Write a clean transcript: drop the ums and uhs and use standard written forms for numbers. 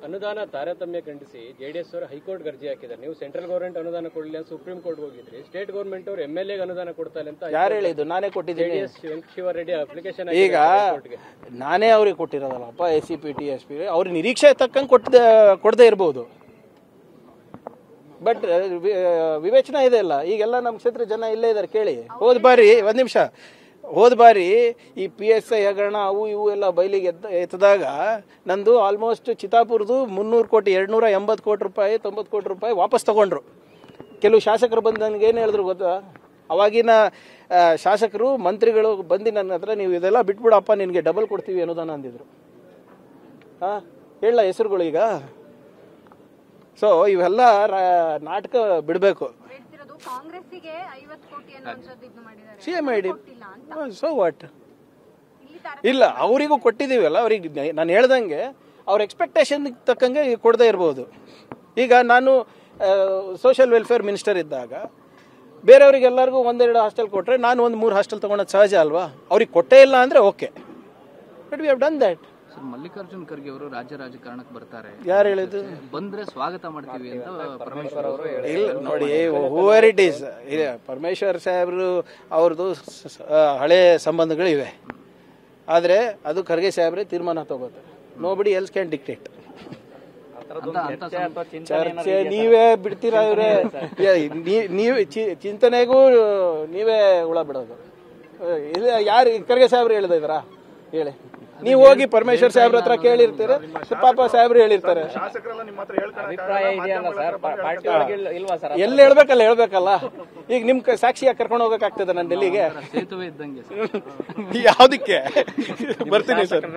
ಅನುದಾನ ತಾರತಮ್ಯ ಖಂಡಿಸಿ ಜೆಡಿಎಸ್ ಅವರು ಹೈಕೋರ್ಟ್ ಅರ್ಜಿ ಹಾಕಿದ್ದಾರೆ. ನೀವು ಸೆಂಟ್ರಲ್ ಗವರ್ಮೆಂಟ್ ಅನುದಾನ ಕೊಡಲಿ ಅಂತ ಸುಪ್ರೀಂ ಕೋರ್ಟ್ ಹೋಗಿದ್ರಿ. ಸ್ಟೇಟ್ ಗವರ್ಮೆಂಟ್ ಅವರು MLA ಅನುದಾನ ಕೊಡ್ತಾರೆ ಅಂತ ಯಾರು ಹೇಳಿದ್ದು? ನಾನೇ ಕೊಟ್ಟಿದ್ದೀನಿ. ಶಿವರೆಡ್ಡಿ ಅಪ್ಲಿಕೇಶನ್ ಈಗ ನಾನೇ ಅವ್ರಿಗೆ ಕೊಟ್ಟಿರೋದಲ್ಲಪ್ಪ. ACP TSP ಅವ್ರ ನಿರೀಕ್ಷೆ ತಕ್ಕಂಗೆ ಕೊಡದೇ ಇರ್ಬೋದು, ಬಟ್ ವಿವೇಚನಾ ಇದೆ ಅಲ್ಲ. ಈಗೆಲ್ಲ ನಮ್ಮ ಕ್ಷೇತ್ರ ಜನ ಇಲ್ಲೇ ಇದ್ದಾರೆ ಕೇಳಿ. ಹೋದ ಬಾರಿ ಒಂದ್ ನಿಮಿಷ, ಹೋದ ಬಾರಿ ಈ PSI ಹಗರಣ ಅವು ಇವು ಎಲ್ಲ ಬಯಲಿಗೆ ಎತ್ತದಾಗ ನಂದು ಆಲ್ಮೋಸ್ಟ್ ಚಿತ್ತಾಪುರದು 300 ಕೋಟಿ 280 ಕೋಟಿ ರೂಪಾಯಿ 90 ಕೋಟಿ ರೂಪಾಯಿ ವಾಪಸ್ ತಗೊಂಡ್ರು. ಕೆಲವು ಶಾಸಕರು ಬಂದು ನನಗೆ ಏನು ಹೇಳಿದ್ರು ಗೊತ್ತಾ? ಅವಾಗಿನ ಶಾಸಕರು ಮಂತ್ರಿಗಳು ಬಂದು ನನ್ನ ಹತ್ರ ನೀವು ಇದೆಲ್ಲ ಬಿಟ್ಬಿಡಪ್ಪ ನಿನಗೆ ಡಬಲ್ ಕೊಡ್ತೀವಿ ಅನ್ನೋದನ್ನ ಅಂದಿದ್ರು. ಹೇಳ ಹೆಸರುಗಳು ಈಗ. ಸೊ ಇವೆಲ್ಲ ನಾಟಕ ಬಿಡಬೇಕು. CM ID so what? ಇಲ್ಲ, ಅವರಿಗೂ ಕೊಟ್ಟಿದ್ದೀವಲ್ಲ. ಅವ್ರಿಗೆ ನಾನು ಹೇಳ್ದಂಗೆ ಅವ್ರ ಎಕ್ಸ್ಪೆಕ್ಟೇಷನ್ ತಕ್ಕಂಗೆ ಕೊಡದೇ ಇರ್ಬೋದು. ಈಗ ನಾನು ಸೋಷಿಯಲ್ ವೆಲ್ಫೇರ್ ಮಿನಿಸ್ಟರ್ ಇದ್ದಾಗ ಬೇರೆಯವ್ರಿಗೆಲ್ಲರಿಗೂ 1-2 ಹಾಸ್ಟೆಲ್ ಕೊಟ್ಟರೆ ನಾನು 1-3 ಹಾಸ್ಟೆಲ್ ತೊಗೊಳೋದು ಸಹಜ ಅಲ್ವಾ? ಅವ್ರಿಗೆ ಕೊಟ್ಟೇ ಇಲ್ಲ ಅಂದರೆ okay, but we have done that. Mallikarjun Kharge ಅವರು ರಾಜ್ಯ ರಾಜಕಾರಣಕ್ಕೆ ಬರ್ತಾರೆ. ಯಾರು ಹೇಳಿದ್ದು? ಬಂದ್ರೆ ಸ್ವಾಗತ ಮಾಡ್ತೀವಿ ಅಂತ ಪರಮೇಶ್ವರ್ ಅವರು. ಇಲ್ಲ ನೋಡಿ, ಹೂವರ್ ಇಟ್ ಈಸ್. ಪರಮೇಶ್ವರ್ ಸಾಹೇಬ್ರು ಅವ್ರದ್ದು ಹಳೆ ಸಂಬಂಧಗಳು ಇವೆ, ಆದರೆ ಅದು ಖರ್ಗೆ ಸಾಹೇಬ್ರೆ ತೀರ್ಮಾನ ತಗೋತಾರೆ. Nobody else can dictate. ಚರ್ಚೆ ನೀವೇ ಬಿಡ್ತೀರಾ ಇವ್ರೆ? ನೀವೇ ಚಿಂತನೆಗೂ ನೀವೇ ಹುಳ ಬಿಡೋದು. ಇಲ್ಲ, ಯಾರು ಖರ್ಗೆ ಸಾಹೇಬ್ರು ಹೇಳ್ದ ಇದಾರಾ? ಹೇಳಿ. ನೀವು ಹೋಗಿ ಪರಮೇಶ್ವರ್ ಸಾಹೇಬ್ರ ಹತ್ರ ಕೇಳಿರ್ತೀರ, ಪಾಪ ಸಾಹೇಬ್ರು ಹೇಳಿರ್ತಾರೆ. ಎಲ್ಲಿ ಹೇಳ್ಬೇಕಲ್ಲ. ಈಗ ನಿಮ್ ಸಾಕ್ಷಿಯಾಗಿ ಕರ್ಕೊಂಡು ಹೋಗಕ್ಕಾಗ್ತದೆ ನಾನು ಡೆಲ್ಲಿಗೆ? ಸೇತುವೆ ಇದ್ದಂಗೆ ಯಾವ್ದಕ್ಕೆ ಬರ್ತೀನಿ ಸರ್.